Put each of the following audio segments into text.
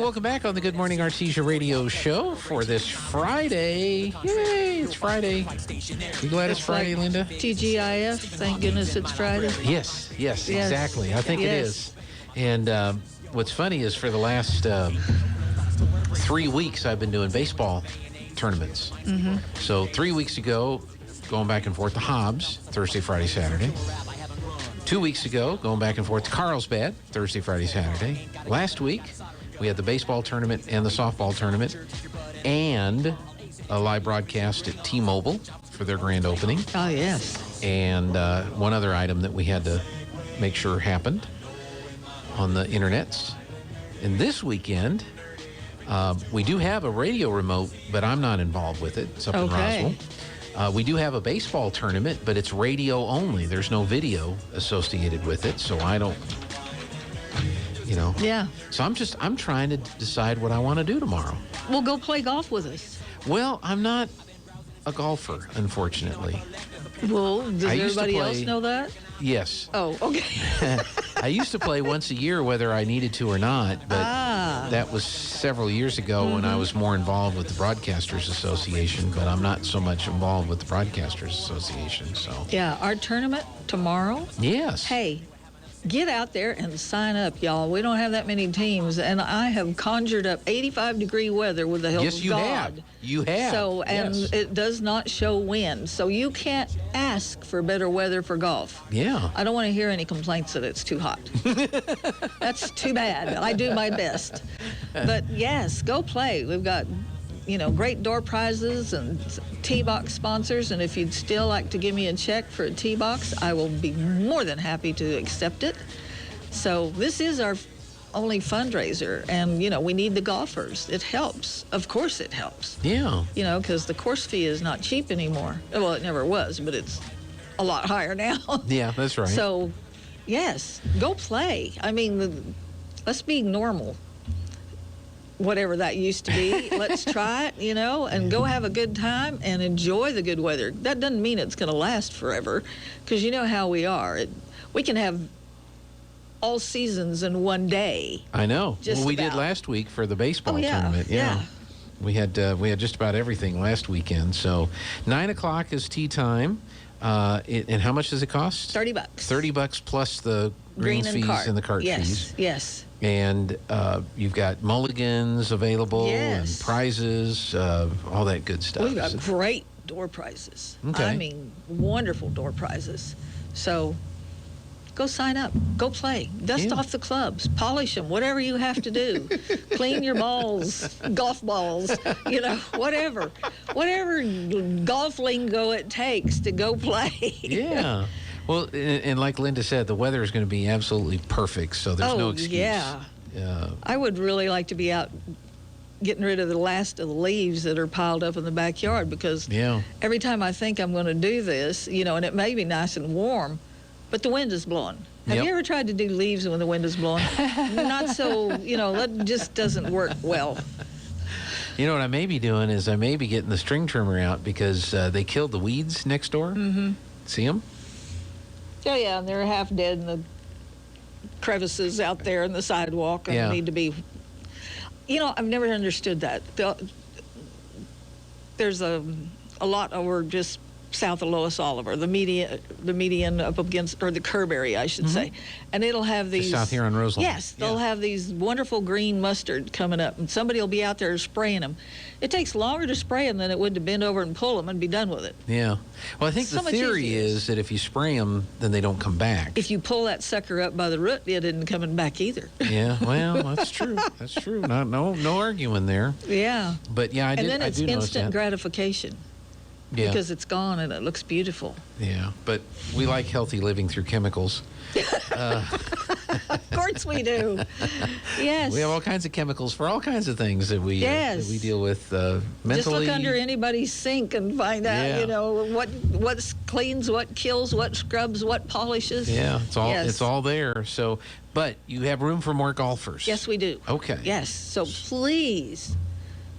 welcome back on the Good Morning Artesia radio show for this Friday. Yay, it's Friday. You glad it's Friday, like Linda? TGIF, thank goodness it's Friday. Yes, exactly. I think it is. And what's funny is for the last 3 weeks, I've been doing baseball tournaments. Mm-hmm. So 3 weeks ago, going back and forth to Hobbs, Thursday, Friday, Saturday. 2 weeks ago, going back and forth to Carlsbad, Thursday, Friday, Saturday. Last week, we had the baseball tournament and the softball tournament and a live broadcast at T-Mobile for their grand opening. Oh, yes. And one other item that we had to make sure happened on the internets. And this weekend, we do have a radio remote, but I'm not involved with it. It's up in Roswell. We do have a baseball tournament, but it's radio only. There's no video associated with it, so I don't, Yeah. So I'm trying to decide what I want to do tomorrow. Well, go play golf with us. Well, I'm not a golfer, unfortunately. Well, does everybody else know that? Yes. Oh, okay. I used to play once a year, whether I needed to or not, but that was several years ago when I was more involved with the Broadcasters Association, but I'm not so much involved with the Broadcasters Association, so. Yeah, our tournament tomorrow. Yes. Hey, get out there and sign up, y'all. We don't have that many teams, and I have conjured up 85-degree weather with the help of God. Yes, you have. You have. So, and it does not show wind, so you can't ask for better weather for golf. Yeah. I don't want to hear any complaints that it's too hot. That's too bad. I do my best. But yes, go play. We've got, great door prizes and T-Box sponsors, and if you'd still like to give me a check for a T-Box, I will be more than happy to accept it. So this is our only fundraiser, and, we need the golfers. It helps. Of course it helps. Yeah. Because the course fee is not cheap anymore. Well, it never was, but it's a lot higher now. Yeah, that's right. So, yes, go play. I mean, let's be normal. Whatever that used to be, let's try it, and go have a good time and enjoy the good weather. That doesn't mean it's going to last forever, because you know how we are. We can have all seasons in one day. I know. We did last week for the baseball tournament. Yeah. We had just about everything last weekend. So 9 o'clock is tea time. And how much does it cost? $30. $30 plus the green fees and the cart fees. Yes. And you've got mulligans available and prizes, all that good stuff. We've got great door prizes. Okay. I mean, wonderful door prizes. So go sign up. Go play. Dust off the clubs. Polish them. Whatever you have to do. Clean your balls. Golf balls. Whatever. Whatever golf lingo it takes to go play. Yeah. Well, and like Linda said, the weather is going to be absolutely perfect, so there's no excuse. Yeah. I would really like to be out getting rid of the last of the leaves that are piled up in the backyard, because every time I think I'm going to do this, and it may be nice and warm, but the wind is blowing. Have you ever tried to do leaves when the wind is blowing? Not so, that just doesn't work well. What I may be doing is I may be getting the string trimmer out, because they killed the weeds next door. Mm-hmm. See them? Oh, yeah, and they're half dead in the crevices out there in the sidewalk and need to be... I've never understood that. There's a lot over just south of Lois Oliver, the median up against, or the curb area, I should say. And it'll have these... South here on Roseland. Yes, they'll have these wonderful green mustard coming up, and somebody will be out there spraying them. It takes longer to spray them than it would to bend over and pull them and be done with it. Yeah. Well, I think the theory is that if you spray them, then they don't come back. If you pull that sucker up by the root, it isn't coming back either. Yeah, well, that's true. That's true. No arguing there. Yeah. But, I do notice that. And then it's instant gratification. Yeah. Because it's gone and it looks beautiful. Yeah, but we like healthy living through chemicals. Of course we do. Yes. We have all kinds of chemicals for all kinds of things that we deal with mentally. Just look under anybody's sink and find out, what cleans, what kills, what scrubs, what polishes. Yeah, it's all there. So, but you have room for more golfers. Yes, we do. Okay. Yes. So please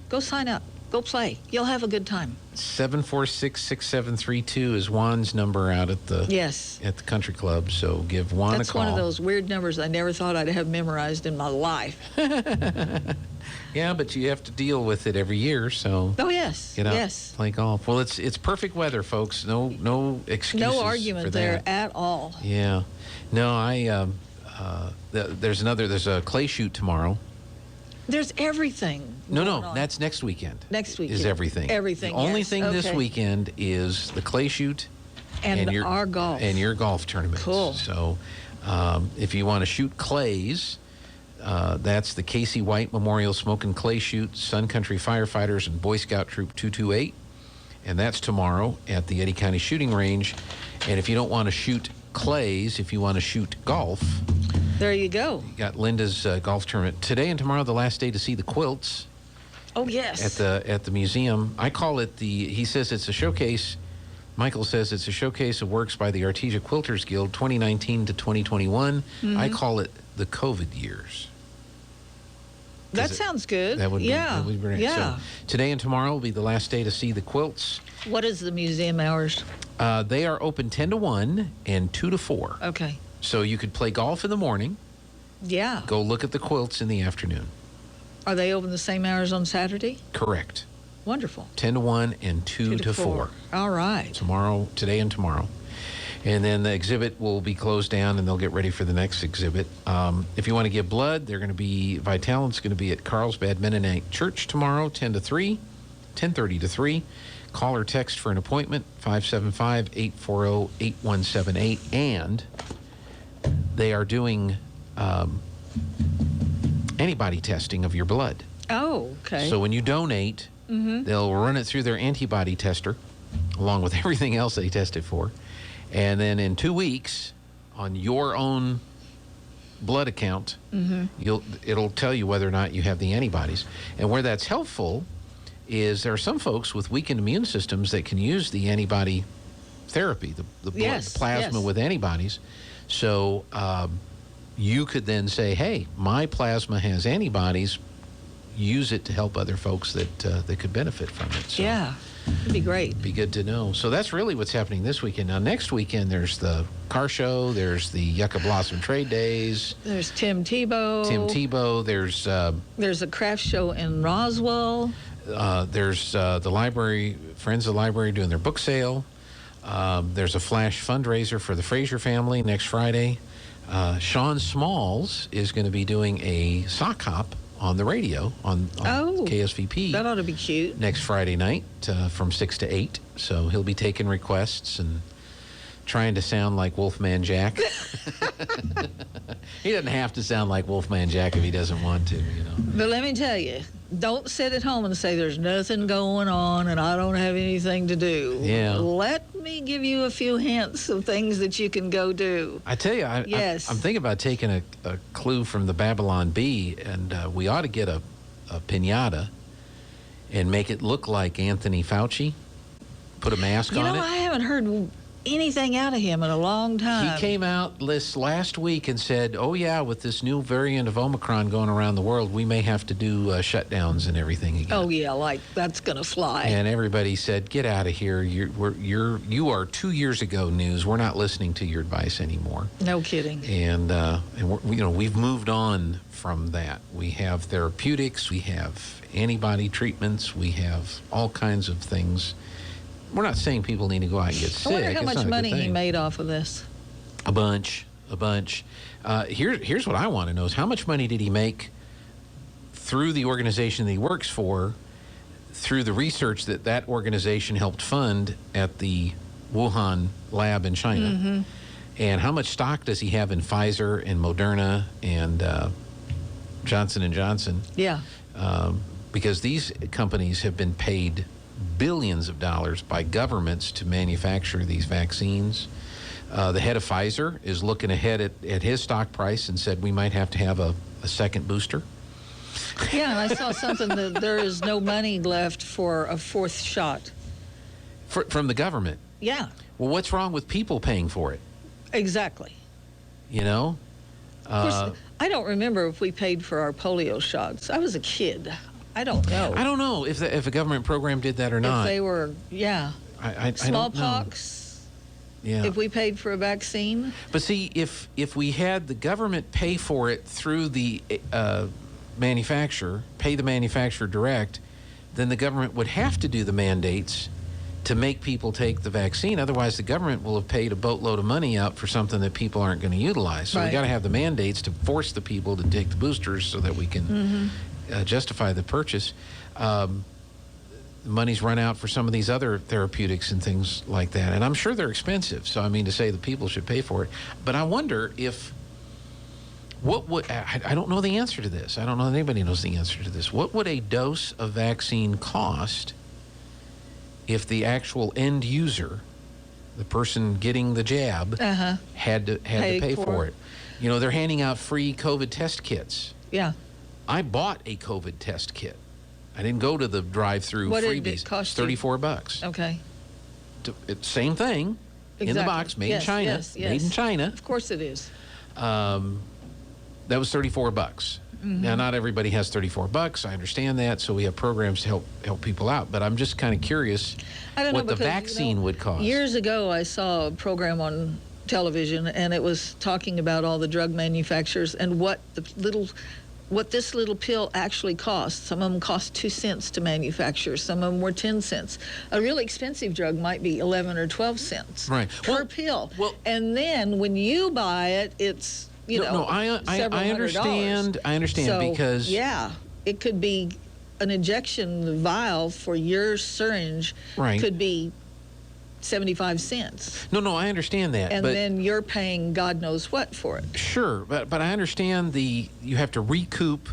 go sign up. Go play. You'll have a good time. 746-6732 is Juan's number out at the country club. So give Juan a call. That's one of those weird numbers I never thought I'd have memorized in my life. Yeah, but you have to deal with it every year. So get out, play golf. Well, it's perfect weather, folks. No excuses. No argument for there that at all. Yeah. No, there's a clay shoot tomorrow. There's everything. No, that's next weekend. Next weekend is everything. Everything. The only thing this weekend is the clay shoot and our golf and your golf tournament. Cool. So, if you want to shoot clays, that's the Casey White Memorial Smoke and Clay Shoot, Sun Country Firefighters and Boy Scout Troop 228, and that's tomorrow at the Eddy County Shooting Range. And if you don't want to shoot clays, if you want to shoot golf. There you go. You got Linda's golf tournament today and tomorrow. The last day to see the quilts. Oh yes. At the museum, I call it he says it's a showcase. Michael says it's a showcase of works by the Artesia Quilters Guild, 2019 to 2021. Mm-hmm. I call it the COVID years. That sounds good. That would be great. Yeah. So today and tomorrow will be the last day to see the quilts. What is the museum hours? They are open 10 to 1 and 2 to 4. Okay. So you could play golf in the morning. Yeah. Go look at the quilts in the afternoon. Are they open the same hours on Saturday? Correct. Wonderful. 10 to 1 and 2 to 4. All right. Today and tomorrow. And then the exhibit will be closed down and they'll get ready for the next exhibit. If you want to give blood, they're going to be, Vitalent's going to be at Carlsbad Mennonite Church tomorrow, 10 to 3, 10:30 to 3. Call or text for an appointment, 575-840-8178. And they are doing antibody testing of your blood. Oh, okay. So when you donate, they'll run it through their antibody tester, along with everything else they tested for. And then in 2 weeks, on your own blood account, it'll tell you whether or not you have the antibodies. And where that's helpful is there are some folks with weakened immune systems that can use the antibody therapy, the blood, the plasma with antibodies. So you could then say, hey, my plasma has antibodies. Use it to help other folks that could benefit from it. So yeah, it'd be great. Be good to know. So that's really what's happening this weekend. Now, next weekend, there's the car show. There's the Yucca Blossom Trade Days. There's Tim Tebow. There's a craft show in Roswell. There's the library, Friends of the Library doing their book sale. There's a flash fundraiser for the Fraser family next Friday. Sean Smalls is going to be doing a sock hop on the radio on KSVP. That ought to be cute. Next Friday night from 6 to 8. So he'll be taking requests and trying to sound like Wolfman Jack. He doesn't have to sound like Wolfman Jack if he doesn't want to, you know. But let me tell you, don't sit at home and say there's nothing going on and I don't have anything to do. Yeah. Let me give you a few hints of things that you can go do. I tell you, I'm thinking about taking a clue from the Babylon Bee, and we ought to get a pinata and make it look like Anthony Fauci. Put a mask on it. You know, I haven't heard anything out of him in a long time. He came out this last week and said, oh yeah, with this new variant of Omicron going around the world, we may have to do shutdowns and everything again. Oh yeah, like that's gonna fly. And everybody said, get out of here. You are 2 years ago news. We're not listening to your advice anymore. No kidding. And we've moved on from that. We have therapeutics, we have antibody treatments, we have all kinds of things. We're not saying people need to go out and get sick. I wonder how much money he made off of this. A bunch. Here's what I want to know is how much money did he make through the organization that he works for, through the research that organization helped fund at the Wuhan lab in China? And how much stock does he have in Pfizer and Moderna and Johnson & Johnson? Yeah. Because these companies have been paid billions of dollars by governments to manufacture these vaccines. The head of Pfizer is looking ahead at his stock price and said we might have to have a second booster. Yeah, and I saw something that there is no money left for a fourth shot. From the government? Yeah. Well, what's wrong with people paying for it? Exactly. You know? Of course, I don't remember if we paid for our polio shots. I was a kid. I don't know. I don't know if a government program did that or not. If they were, yeah. I Smallpox. Yeah. If we paid for a vaccine. But see, if we had the government pay for it through the manufacturer, pay the manufacturer direct, then the government would have to do the mandates to make people take the vaccine. Otherwise, the government will have paid a boatload of money out for something that people aren't going to utilize. So we got to have the mandates to force the people to take the boosters so that we can justify the purchase. The money's run out for some of these other therapeutics and things like that. And I'm sure they're expensive. So, I mean, to say the people should pay for it. But I wonder if, I don't know the answer to this. I don't know if anybody knows the answer to this. What would a dose of vaccine cost if the actual end user, the person getting the jab, had to pay for it? You know, they're handing out free COVID test kits. Yeah. I bought a COVID test kit. I didn't go to the drive-through freebies. What did it cost you? $34. Okay. Same thing, in the box, made in China. Yes. Made in China. Of course it is. That was $34. Now, not everybody has $34. I understand that, so we have programs to help people out. But I'm just kind of curious what the vaccine would cost. Years ago, I saw a program on television, and it was talking about all the drug manufacturers and what this little pill actually costs. Some of them cost 2 cents to manufacture. Some of them were 10 cents. A really expensive drug might be 11 or 12 cents per pill. Well, and then when you buy it, it's I understand. I understand so, because it could be an injection vial for your syringe. Right. Could be 75 cents. No, I understand that. And then you're paying God knows what for it. Sure, but I understand you have to recoup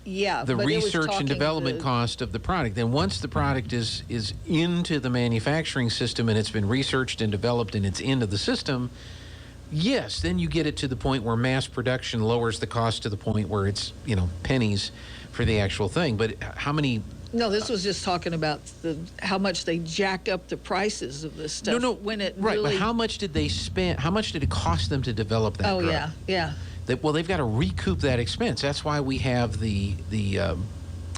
the research and development cost of the product. Then once the product is into the manufacturing system and it's been researched and developed and it's into the system, yes, then you get it to the point where mass production lowers the cost to the point where it's, pennies for the actual thing. But how many... No, this was just talking about how much they jack up the prices of this stuff. No, when it right. Really... But how much did they spend? How much did it cost them to develop that drug? Oh, yeah. They've got to recoup that expense. That's why we have the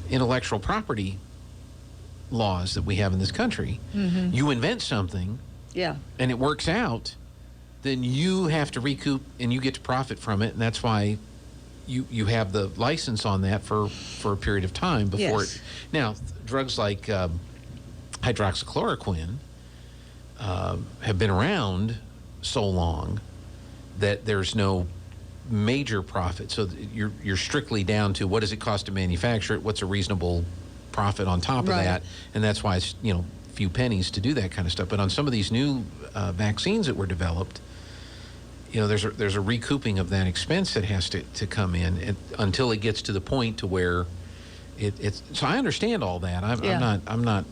intellectual property laws that we have in this country. Mm-hmm. You invent something, and it works out, then you have to recoup and you get to profit from it, and that's why you have the license on that for a period of time before it. Now, drugs like hydroxychloroquine have been around so long that there's no major profit. So you're strictly down to what does it cost to manufacture it, what's a reasonable profit on top of that, and that's why it's a few pennies to do that kind of stuff. But on some of these new vaccines that were developed, there's a recouping of that expense that has to come in until it gets to the point to where it's. So I understand all that. I'm not.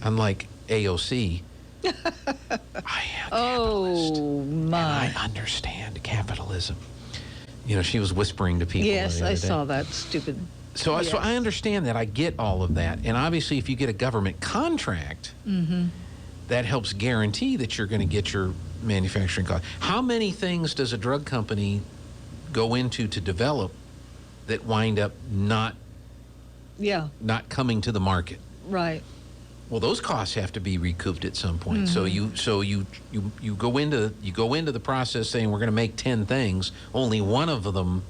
Unlike AOC. I am a capitalist. Oh my! And I understand capitalism. She was whispering to people. Yes, I saw that stupid. So I understand that. I get all of that, and obviously, if you get a government contract, that helps guarantee that you're going to get your manufacturing cost. How many things does a drug company go into to develop that wind up not coming to the market? Right. Well, those costs have to be recouped at some point. So you go into the process saying we're going to make 10 things. Only one of them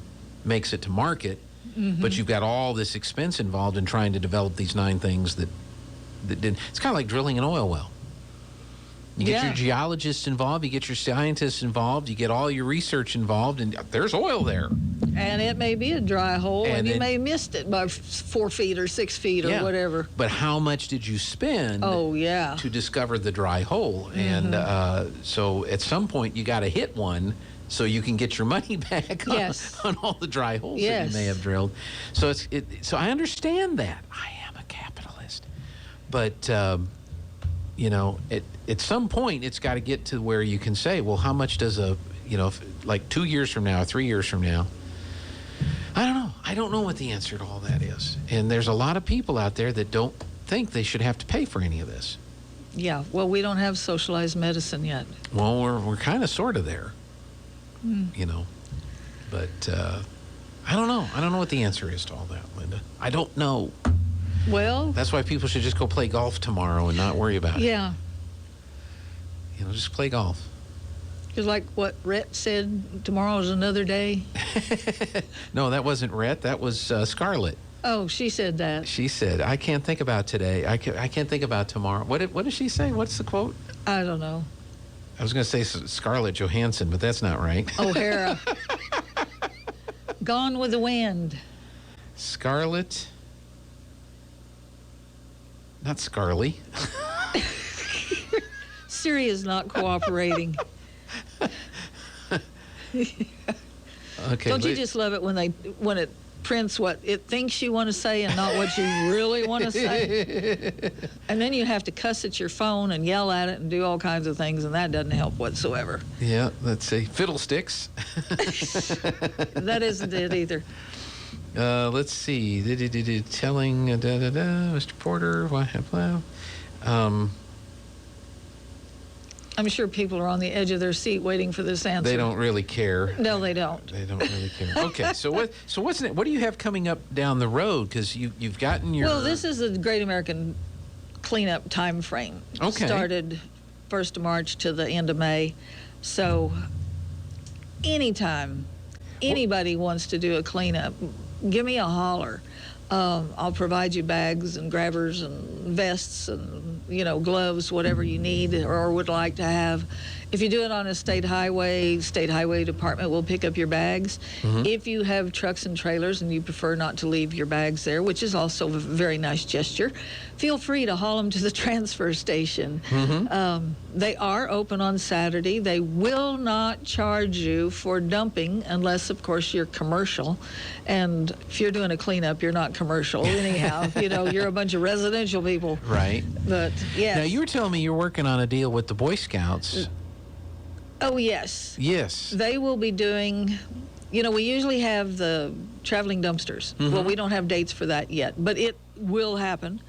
makes it to market, but you've got all this expense involved in trying to develop these 9 things that didn't. It's kind of like drilling an oil well. You get your geologists involved, you get your scientists involved, you get all your research involved, and there's oil there. And it may be a dry hole, and you may have missed it by 4 feet or 6 feet or whatever. But how much did you spend to discover the dry hole? And so at some point, you got to hit one so you can get your money back on all the dry holes that you may have drilled. So so I understand that. I am a capitalist. But... at some point, it's got to get to where you can say, well, how much does like 2 years from now, 3 years from now? I don't know. I don't know what the answer to all that is. And there's a lot of people out there that don't think they should have to pay for any of this. Yeah. Well, we don't have socialized medicine yet. Well, we're kind of sort of there, But I don't know. I don't know what the answer is to all that, Linda. I don't know. Well, That's why people should just go play golf tomorrow and not worry about it. yeah. Just play golf. Just like what Rhett said, tomorrow is another day. No, that wasn't Rhett. That was Scarlett. Oh, she said that. She said, I can't think about today. I can't think about tomorrow. What did she say? What's the quote? I don't know. I was going to say Scarlett Johansson, but that's not right. O'Hara. Gone with the Wind. Scarlett. Not Scarly. Siri is not cooperating. Okay. Don't you just love it when it prints what it thinks you want to say and not what you really want to say? And then you have to cuss at your phone and yell at it and do all kinds of things, and that doesn't help whatsoever. Yeah, let's see. Fiddlesticks. That isn't it either. Let's see. Telling Mr. Porter. I'm sure people are on the edge of their seat waiting for this answer. They don't really care. No, they don't. They don't really care. Okay, so what's next? What do you have coming up down the road? Because you've gotten your. Well, this is the Great American Cleanup time frame. Okay. Started 1st of March to the end of May. So anytime anybody wants to do a cleanup, give me a holler. I'll provide you bags and grabbers and vests and, gloves, whatever you need or would like to have. If you do it on a state highway department will pick up your bags. Mm-hmm. If you have trucks and trailers and you prefer not to leave your bags there, which is also a very nice gesture, feel free to haul them to the transfer station. Mm-hmm. They are open on Saturday. They will not charge you for dumping unless, of course, you're commercial. And if you're doing a cleanup, you're not commercial anyhow. You're a bunch of residential people. Right. But, yes. Now, you were telling me you're working on a deal with the Boy Scouts. Oh, yes. Yes. They will be doing, we usually have the traveling dumpsters. Mm-hmm. Well, we don't have dates for that yet, but it will happen.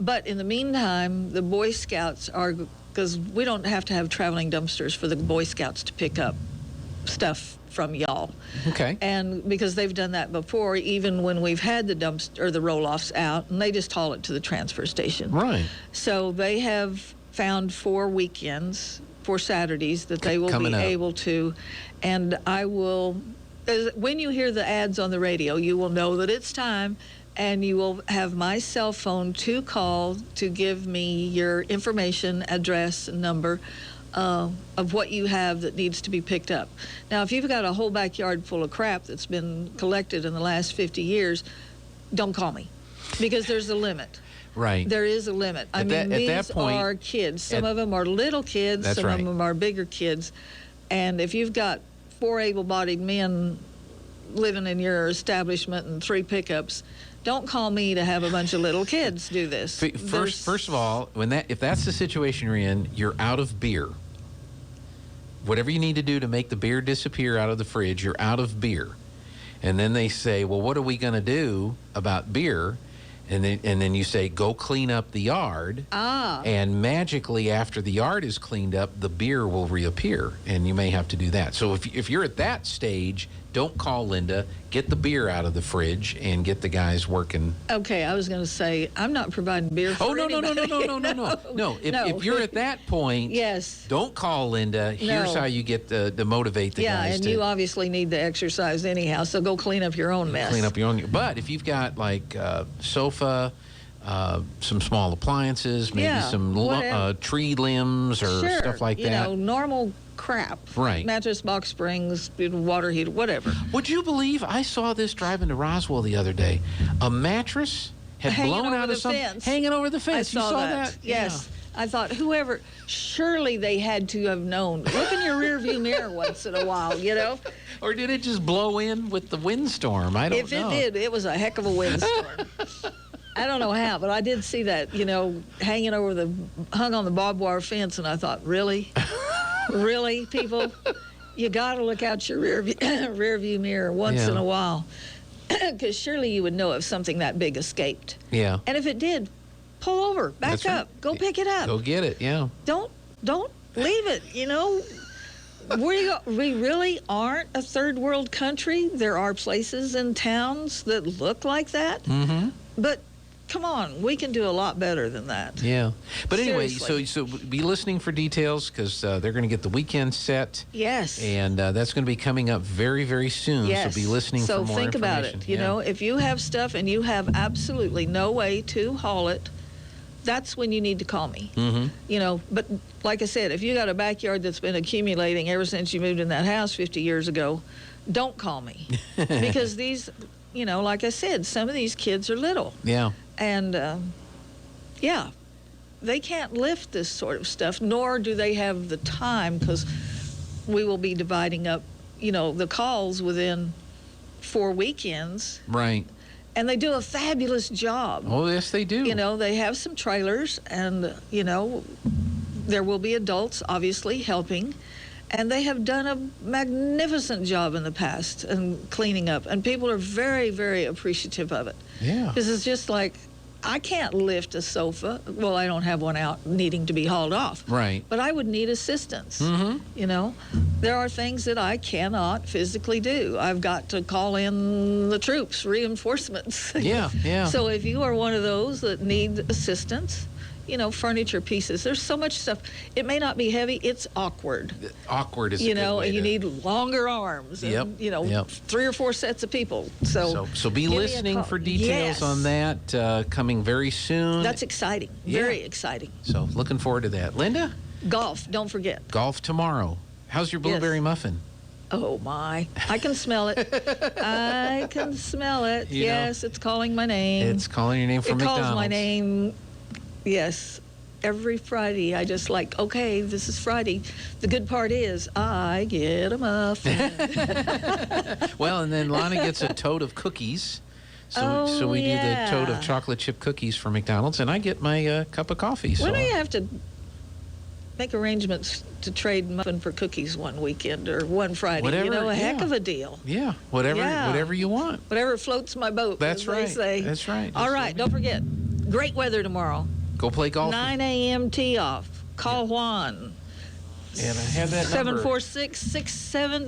But in the meantime, the Boy Scouts are, because we don't have to have traveling dumpsters for the Boy Scouts to pick up stuff from y'all. Okay. And because they've done that before, even when we've had the dumpster or the roll-offs out, and they just haul it to the transfer station. Right. So they have found 4 weekends, 4 Saturdays that they will be able to, and I will, when you hear the ads on the radio, you will know that it's time, and you will have my cell phone to call to give me your information, address, and number of what you have that needs to be picked up. Now, if you've got a whole backyard full of crap that's been collected in the last 50 years, don't call me, because there's a limit. Right. There is a limit. I mean, these are kids. Some of them are little kids. Some of them are bigger kids. And if you've got 4 able-bodied men living in your establishment and 3 pickups, don't call me to have a bunch of little kids do this. First of all, if that's the situation you're in, you're out of beer. Whatever you need to do to make the beer disappear out of the fridge, you're out of beer. And then they say, well, what are we going to do about beer? And then you say, go clean up the yard. And magically, after the yard is cleaned up, the beer will reappear, and you may have to do that. So if you're at that stage, don't call Linda. Get the beer out of the fridge and get the guys working. Okay, I was going to say, I'm not providing beer for anybody. No. If you're at that point, yes, don't call Linda. Here's how you get to motivate the guys. Yeah, and you obviously need the exercise anyhow, so go clean up your own mess. Clean up your own. But if you've got like sofa, some small appliances, maybe some tree limbs or stuff like that. Normal crap. Right. Mattress, box springs, water heater, whatever. Would you believe I saw this driving to Roswell the other day? A mattress had blown out of something. Hanging over the fence. You saw that? Yes. Yeah. I thought, surely they had to have known. Look in your rearview mirror once in a while, Or did it just blow in with the windstorm? I don't know. If it did, it was a heck of a windstorm. I don't know how, but I did see that, hung on the barbed wire fence, and I thought, really? Really, people? You got to look out your rear view mirror once in a while, because surely you would know if something that big escaped. Yeah. And if it did, pull over, back up, go pick it up. Go get it, yeah. Don't leave it, we really aren't a third world country. There are places and towns that look like that. Mm-hmm. But come on, we can do a lot better than that. Yeah. But anyway, Seriously. so be listening for details, because they're going to get the weekend set. Yes. And that's going to be coming up very, very soon. Yes. So be listening for more So think about it. You know, if you have stuff and you have absolutely no way to haul it, that's when you need to call me. Mm-hmm. You know, but like I said, if you got a backyard that's been accumulating ever since you moved in that house 50 years ago, don't call me. Because these, you know, like I said, some of these kids are little. Yeah. And, yeah, they can't lift this sort of stuff, nor do they have the time, because we will be dividing up, you know, the calls within 4 weekends. Right. And they do a fabulous job. Oh, yes, they do. You know, they have some trailers, and, you know, there will be adults, obviously, helping. And they have done a magnificent job in the past and cleaning up. And people are very, very appreciative of it. Yeah. Because it's just like, I can't lift a sofa. Well, I don't have one out needing to be hauled off. Right. But I would need assistance. Mm-hmm. You know, there are things that I cannot physically do. I've got to call in the troops, reinforcements. Yeah, yeah. So if you are one of those that need assistance, you know, furniture pieces. There's so much stuff. It may not be heavy. It's awkward. Awkward is a You good know, way and you to- need longer arms. Yep, And, you know, yep. 3 or 4 sets of people. So be give me a listening call. for details Yes. on that coming very soon. That's exciting. Yeah. Very exciting. So looking forward to that. Linda, Golf, don't forget. golf tomorrow. How's your blueberry muffin? Oh, my. I can smell it. I can smell it. You know, yes, it's calling my name. It's calling your name from It McDonald's. calls my name. Yes. Every Friday, I just like, okay, this is Friday. The good part is I get a muffin. Well, and then Lana gets a tote of cookies. So we do the tote of chocolate chip cookies from McDonald's, and I get my cup of coffee. So When do you have to make arrangements to trade muffin for cookies one weekend or one Friday? Whatever, you know, a heck yeah. of a deal. yeah, whatever you want. Whatever floats my boat, That's as right. they say. That's right. All Just right, let me- don't forget, great weather tomorrow. Go play golf. 9 a.m. tee off. Call Juan. And I have that number.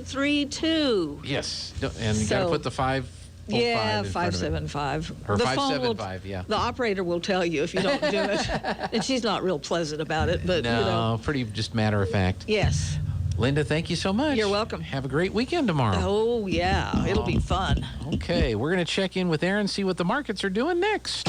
746-6732. Yes, and you got to So- put the 5. Yeah, in front of it. 575. Or The phone 575, yeah. The operator will tell you if you don't do it. And she's not real pleasant about it, but, No, you know. pretty just matter of fact. Yes. Linda, thank you so much. You're welcome. Have a great weekend tomorrow. Oh, yeah. It'll be fun. Okay, we're going to check in with Aaron, see what the markets are doing next.